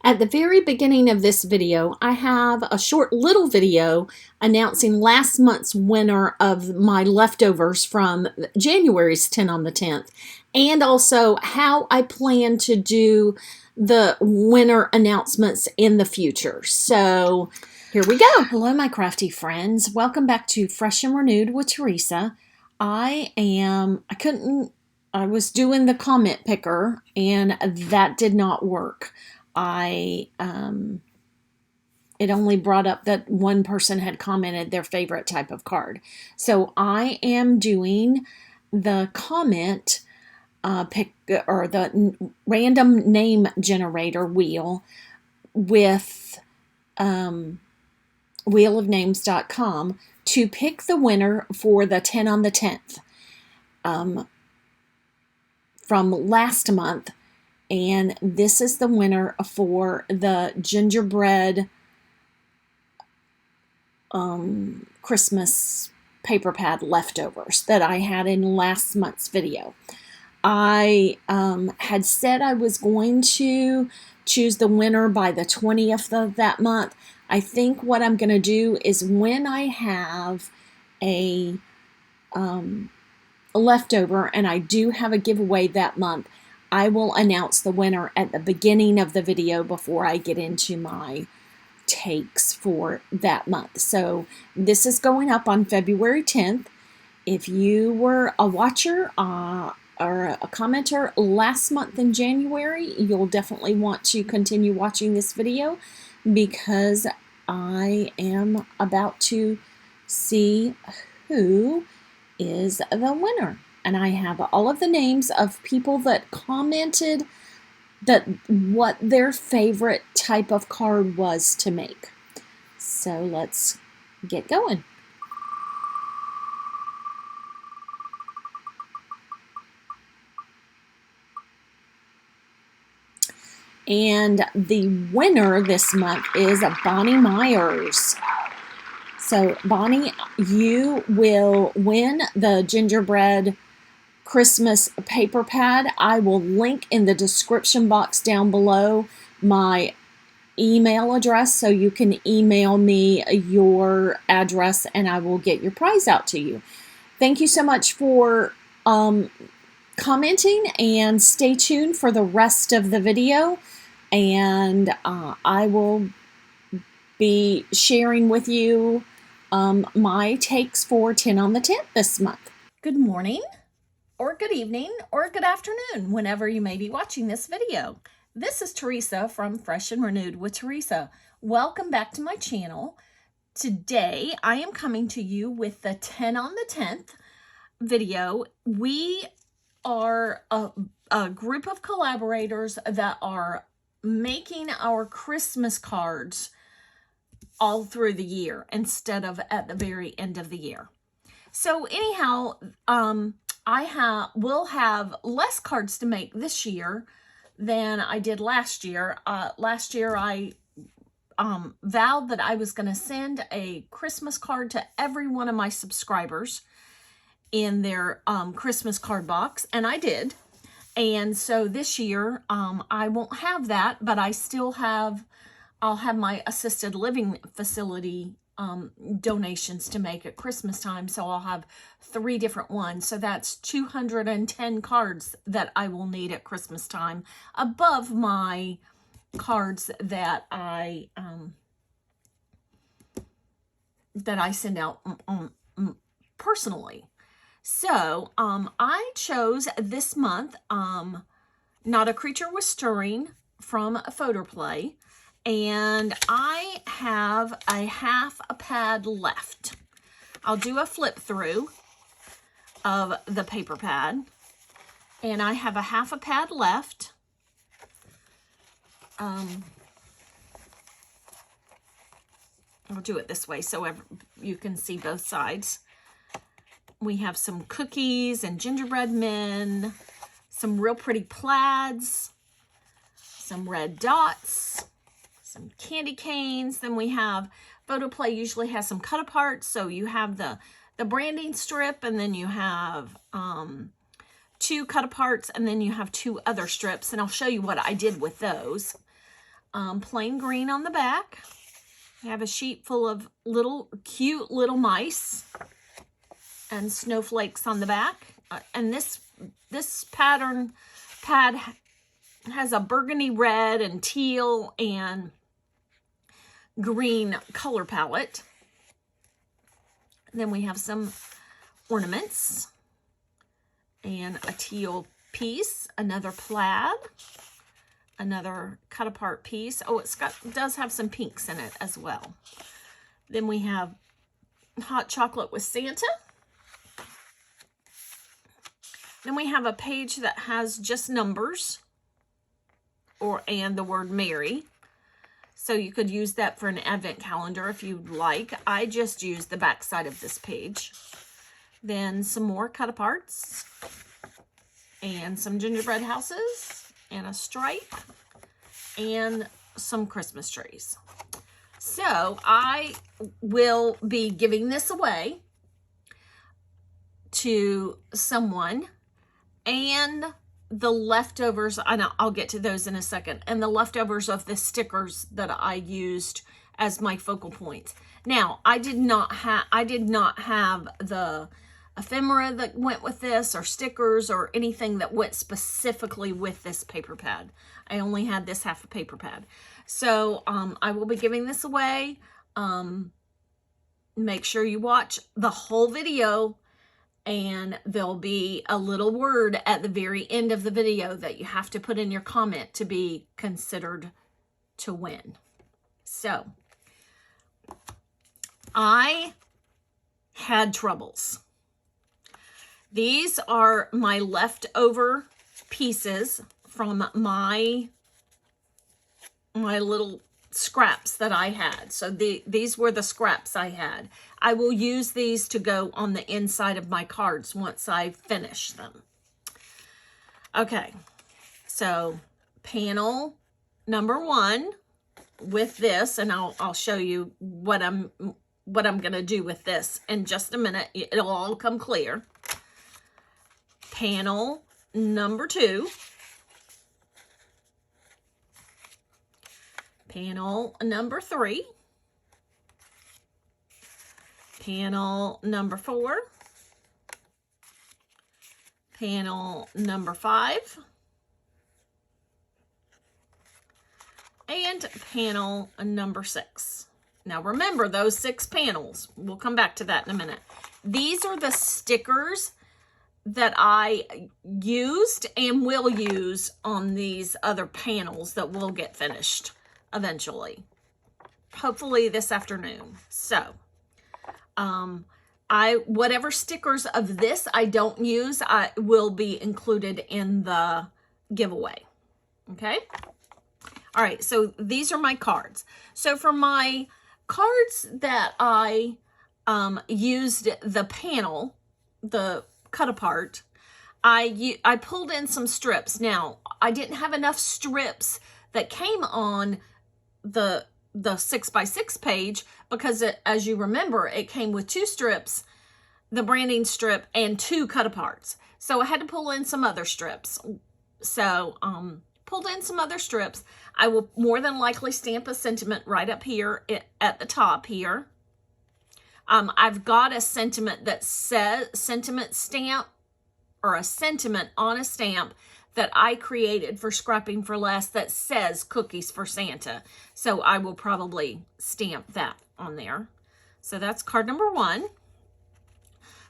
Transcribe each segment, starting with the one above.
At the very beginning of this video, I have a short little video announcing last month's winner of my leftovers from January's 10 on the 10th, and also how I plan to do the winner announcements in the future. So here we go. Hello, my crafty friends. Welcome back to Fresh and Renewed with Teresa. I was doing the comment picker and that did not work. It only brought up that one person had commented their favorite type of card. So I am doing the comment pick or the random name generator wheel with wheelofnames.com to pick the winner for the 10 on the 10th from last month. And this is the winner for the gingerbread Christmas paper pad leftovers that I had in last month's video. I had said I was going to choose the winner by the 20th of that month. I think what I'm going to do is when I have a leftover and I do have a giveaway that month, I will announce the winner at the beginning of the video before I get into my takes for that month. So this is going up on February 10th. If you were a watcher or a commenter last month in January, you'll definitely want to continue watching this video because I am about to see who is the winner. And I have all of the names of people that commented that what their favorite type of card was to make. So let's get going. And the winner this month is Bonnie Myers. So Bonnie, you will win the gingerbread Christmas paper pad. I will link in the description box down below my email address so you can email me your address and I will get your prize out to you. Thank you so much for commenting, and stay tuned for the rest of the video, and I will be sharing with you my takes for 10 on the 10th this month. Good morning, or good evening, or good afternoon, whenever you may be watching this video. This is Teresa from Fresh and Renewed with Teresa. Welcome back to my channel. Today, I am coming to you with the 10 on the 10th video. We are a group of collaborators that are making our Christmas cards all through the year instead of at the very end of the year. So anyhow, will have less cards to make this year than I did last year. Last year I vowed that I was going to send a Christmas card to every one of my subscribers in their Christmas card box, and I did. And so this year I won't have that, but I'll have my assisted living facility donations to make at Christmas time. So I'll have 3 different ones. So that's 210 cards that I will need at Christmas time above my cards that I send out personally. So I chose this month Not a Creature Was Stirring from Photoplay. And I have a half a pad left. I'll do a flip through of the paper pad. And I have a half a pad left. I'll do it this way so you can see both sides. We have some cookies and gingerbread men, some real pretty plaids, some red dots, some candy canes. Then we have Photoplay usually has some cut aparts, so you have the branding strip, and then you have 2 cut aparts, and then you have 2 other strips, and I'll show you what I did with those. plain green on the back. I have a sheet full of cute little mice and snowflakes on the back. And this pad has a burgundy red and teal and green color palette. Then we have some ornaments and a teal piece, another plaid, another cut apart piece. Oh, it does have some pinks in it as well. Then we have hot chocolate with Santa. Then we have a page that has just numbers and the word Merry. So you could use that for an advent calendar if you'd like. I just used the back side of this page. Then some more cut aparts and some gingerbread houses and a stripe and some Christmas trees. So I will be giving this away to someone, and the leftovers, and I'll get to those in a second, and the leftovers of the stickers that I used as my focal points. Now, I did not have the ephemera that went with this, or stickers, or anything that went specifically with this paper pad. I only had this half a paper pad. So I will be giving this away. Make sure you watch the whole video, and there'll be a little word at the very end of the video that you have to put in your comment to be considered to win. So I had troubles. These are my leftover pieces from my little scraps that I had. So these were the scraps I had. I will use these to go on the inside of my cards once I finish them. Okay, so panel number 1 with this, and I'll show you what I'm gonna do with this in just a minute. It'll all come clear. Panel number 2. Panel number 3. Panel number 4. Panel number 5. And panel number 6. Now remember those 6 panels. We'll come back to that in a minute. These are the stickers that I used and will use on these other panels that will get finished eventually, hopefully this afternoon. So whatever stickers of this I don't use, I will be included in the giveaway. Okay. All right. So these are my cards. So for my cards that I used the panel, the cut apart, I pulled in some strips. Now I didn't have enough strips that came on the 6x6 page because as you remember, it came with 2 strips, the branding strip, and 2 cut aparts. So I had to pull in some other strips. So pulled in some other strips. I will more than likely stamp a sentiment right up here at the top here. I've got a sentiment that says sentiment stamp, or a sentiment on a stamp that I created for Scrapping for Less that says Cookies for Santa. So I will probably stamp that on there. So that's card number 1.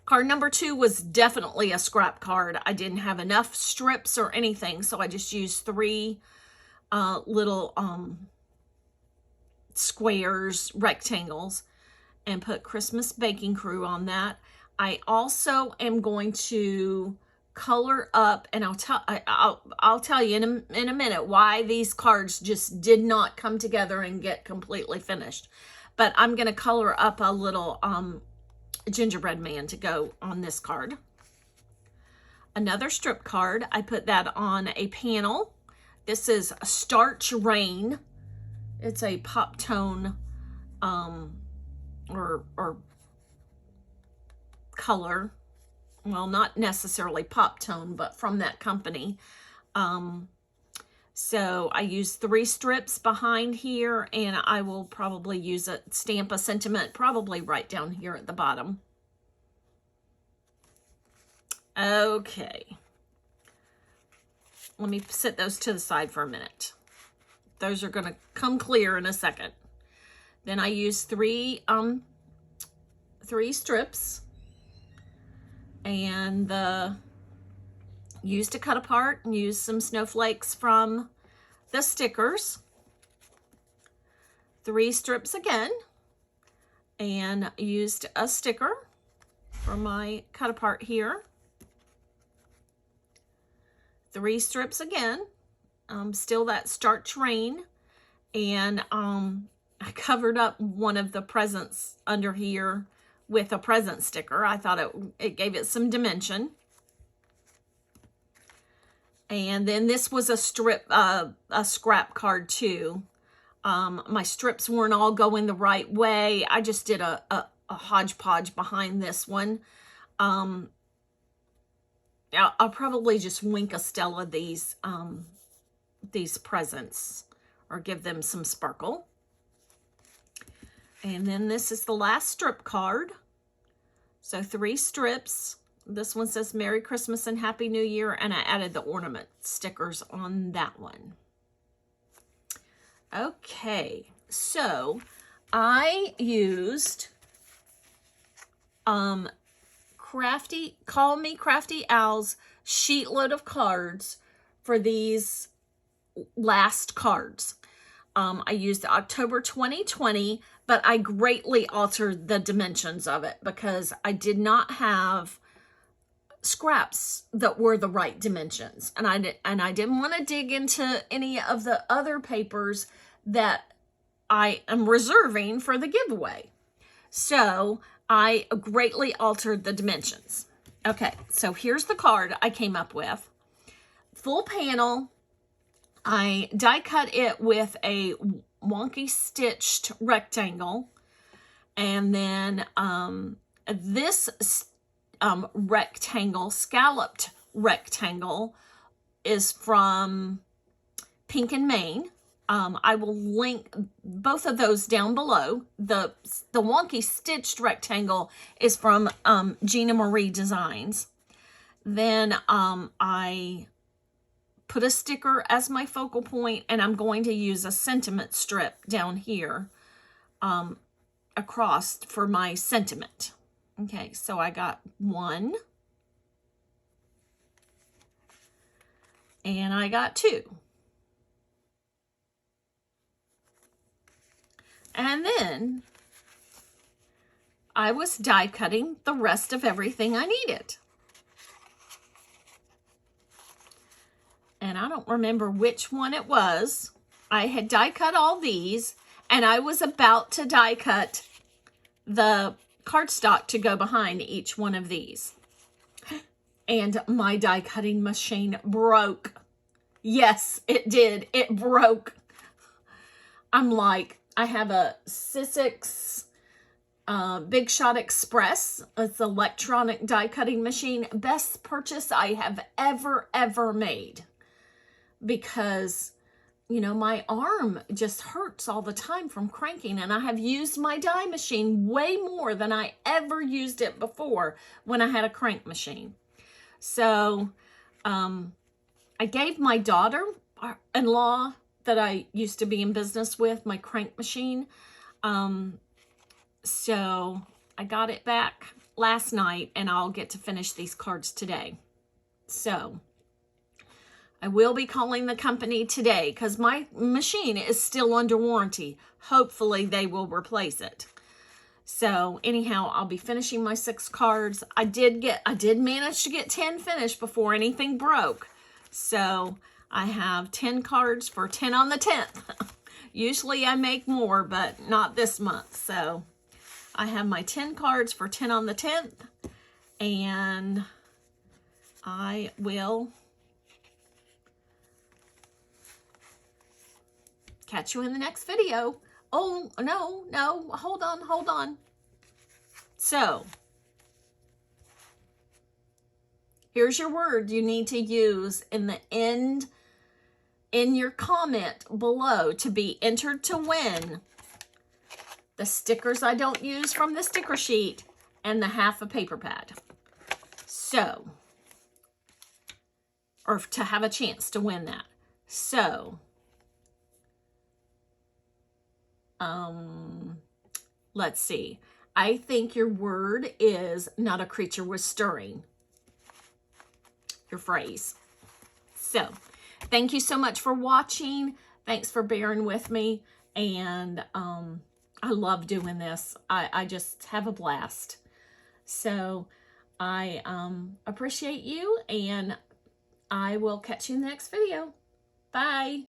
Card number 2 was definitely a scrap card. I didn't have enough strips or anything, so I just used 3 little squares, rectangles, and put Christmas Baking Crew on that. I also am going to color up, and I'll tell you in a minute why these cards just did not come together and get completely finished. But I'm going to color up a little gingerbread man to go on this card. Another strip card, I put that on a panel. This is Starch Rain. It's a pop tone or color. Well, not necessarily pop tone, but from that company. So I use 3 strips behind here, and I will probably use a stamp a sentiment probably right down here at the bottom. Okay. Let me set those to the side for a minute. Those are going to come clear in a second. Then I use 3 strips, and used to cut apart and use some snowflakes from the stickers. 3 strips again, and used a sticker for my cut apart here. 3 strips again, still that starch rain, and I covered up one of the presents under here with a present sticker. I thought it gave it some dimension. And then this was a scrap card too. My strips weren't all going the right way. I just did a hodgepodge behind this one. I'll probably just wink a Stella these presents, or give them some sparkle. And then this is the last strip card. So 3 strips. This one says Merry Christmas and Happy New Year, and I added the ornament stickers on that one. Okay, so I used Call Me Crafty Owl's sheet load of cards for these last cards. I used October 2020, but I greatly altered the dimensions of it because I did not have scraps that were the right dimensions, and I didn't want to dig into any of the other papers that I am reserving for the giveaway. So I greatly altered the dimensions. Okay, so here's the card I came up with. Full panel. I die cut it with a wonky stitched rectangle, and then this rectangle, scalloped rectangle, is from Pink and Main. I will link both of those down below. The wonky stitched rectangle is from Gina Marie Designs. Then I put a sticker as my focal point, and I'm going to use a sentiment strip down here across for my sentiment. Okay, so I got 1, and I got 2. And then I was die cutting the rest of everything I needed. And I don't remember which one it was. I had die cut all these, and I was about to die cut the cardstock to go behind each one of these. And my die cutting machine broke. Yes, it did. It broke. I'm like, I have a Sizzix Big Shot Express. It's an electronic die cutting machine. Best purchase I have ever made. Because, you know, my arm just hurts all the time from cranking, and I have used my die machine way more than I ever used it before when I had a crank machine. So I gave my daughter-in-law that I used to be in business with my crank machine. So I got it back last night, and I'll get to finish these cards today. So I will be calling the company today because my machine is still under warranty. Hopefully they will replace it. So anyhow, I'll be finishing my 6 cards. I did manage to get 10 finished before anything broke. So I have 10 cards for 10 on the 10th. Usually I make more, but not this month. So I have my 10 cards for 10 on the 10th, and I will catch you in the next video. Oh, no, hold on. So, here's your word you need to use in the end in your comment below to be entered to win the stickers I don't use from the sticker sheet and the half a paper pad. So, or to have a chance to win that. So, let's see. I think your word is not a creature was stirring. Your phrase. So, thank you so much for watching. Thanks for bearing with me. And I love doing this. I just have a blast. So, I appreciate you, and I will catch you in the next video. Bye.